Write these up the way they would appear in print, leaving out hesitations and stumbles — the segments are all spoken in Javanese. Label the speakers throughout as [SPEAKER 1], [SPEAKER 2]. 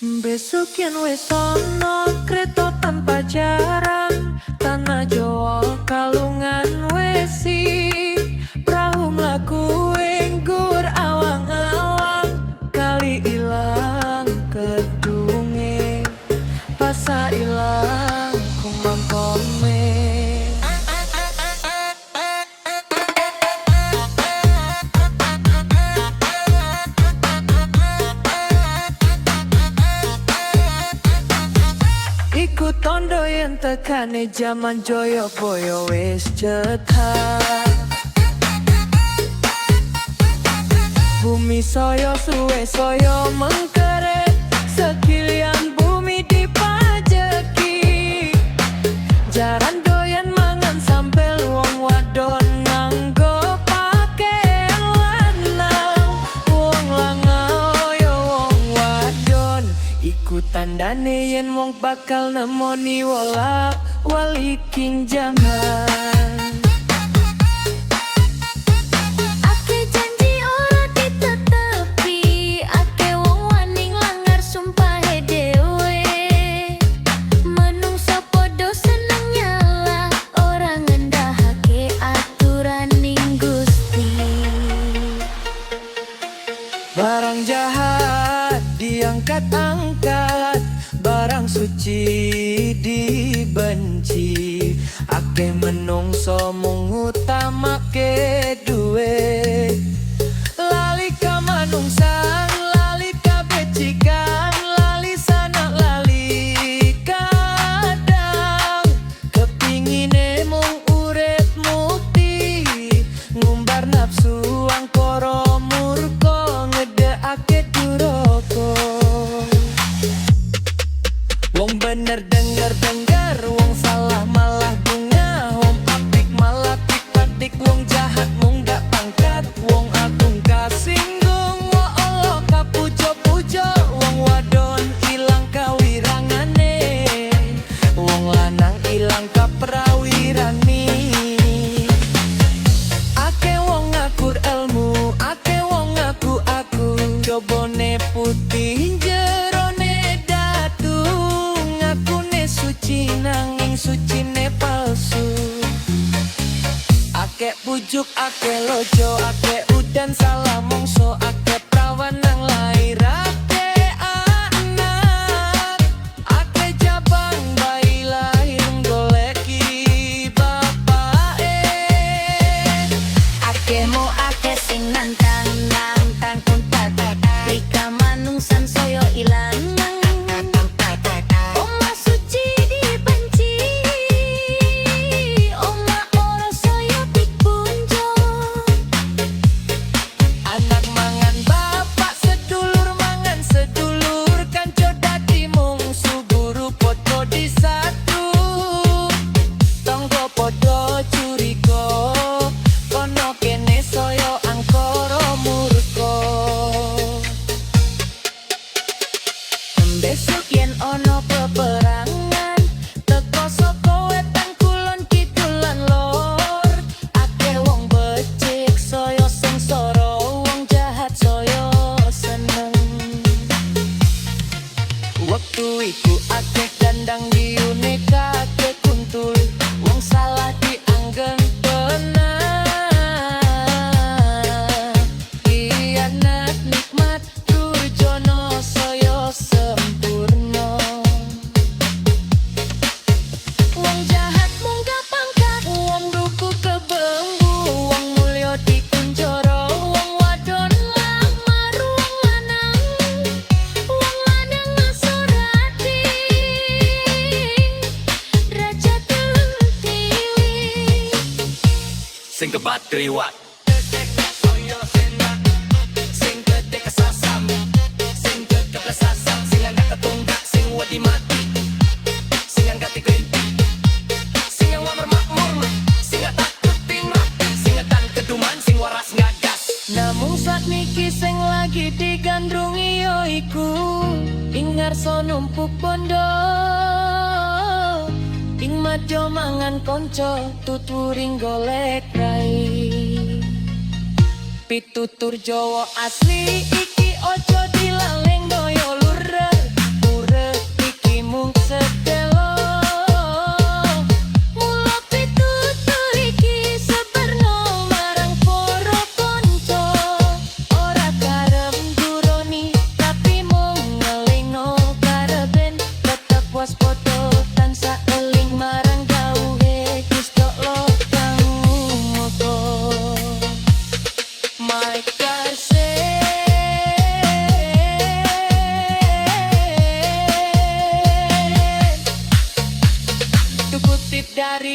[SPEAKER 1] Besok yen wis ana kreta tanpa jaran, tanah Jawa kalungan wesi, prahu mlaku ing gur awang-awang, kali ilang kedunge, pasa ilang kumbang kome. Iku tondo yen tekane jaman Joyoboyo wis cetha. Bumi saya suwe saya mengkeret, sekilian bumi dipajeki. Jaran doyan mangan sambel wong wadon nganggo pakaian lanang. Wong lanang yo wong wadon, iku tandane yen wong bakal nemoni wolak waliking jaman. Barang jahat diangkat-angkat, barang suci dibenci. Ake menungso mung utamake duwe, lali ka manungsan, lali ka becikan, lali sana lali kadang. Kepingine mung urip mukti, ngumbar nafsu angkara murka, ngedekake duraka. Wong bener denger-denger, wong salah malah bunga. Wong apik malah tik-patik, wong jahat mung gak pangkat. Wong agung kasinggung, wa Allah kapujo-pujo. Wong wadon ilang kawirangane, wong lanang ilang kaprawirane. Ake wong ngakur ilmu, ake wong ngaku-aku, jobone putih jerone datu. Ngakune suci nanging sucine palsu. Ake pujuk, ake lojo, ake udan salah mongso, ake prawan nang lair, ake anak, ake jabang bayi lahir goleki bapake.
[SPEAKER 2] Ake mo ake sing nantang nantang kuntat, rika manungsan soyo ilang. Oma suci dibenci, oma ora soyo pipunjo.
[SPEAKER 1] Anak mangan bapak, sedulur mangan sedulur, kanca dadi mungsu, guru padha disatu. Tangga padha curiga, kono kene saya angkara murka.
[SPEAKER 2] Besok yen ono peperangan,
[SPEAKER 1] Teko saka wetan kulon kidul lan lor,
[SPEAKER 2] ake wong becik soyo sengsara, wong jahat soyo seneng.
[SPEAKER 1] wektu iku akeh dandang diune kakek kuntul, wong salah dianggeng tenang. Kianat nikmat durjana saya sempurna.
[SPEAKER 2] Wong jahat mung gak pangkat,
[SPEAKER 1] Wong duku kebenggu, wong mulya dikunjara. Wong wadon lamar wong lanang,
[SPEAKER 2] wong lanang ngasorati, raja telung tiwi.
[SPEAKER 1] sing kebat kriwat, saya senak, sing gede kesasam, sing kekeples sasam, sing angkat ketunggak, sing wedi mati, sing angkat dikriti, sing wamar makmur, sing takuti mati, sing edan keduman, sing waras ngagas. Namung saat niki sing lagi digandrungi yo iku, ing ngarsa numpuk bondo, ing madya mangan kanca, tuturing golek rai. Pitutur Jawa asli iki ojo dilaleng doyo lureh,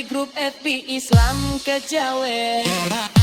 [SPEAKER 2] grup FB Islam Kejawen.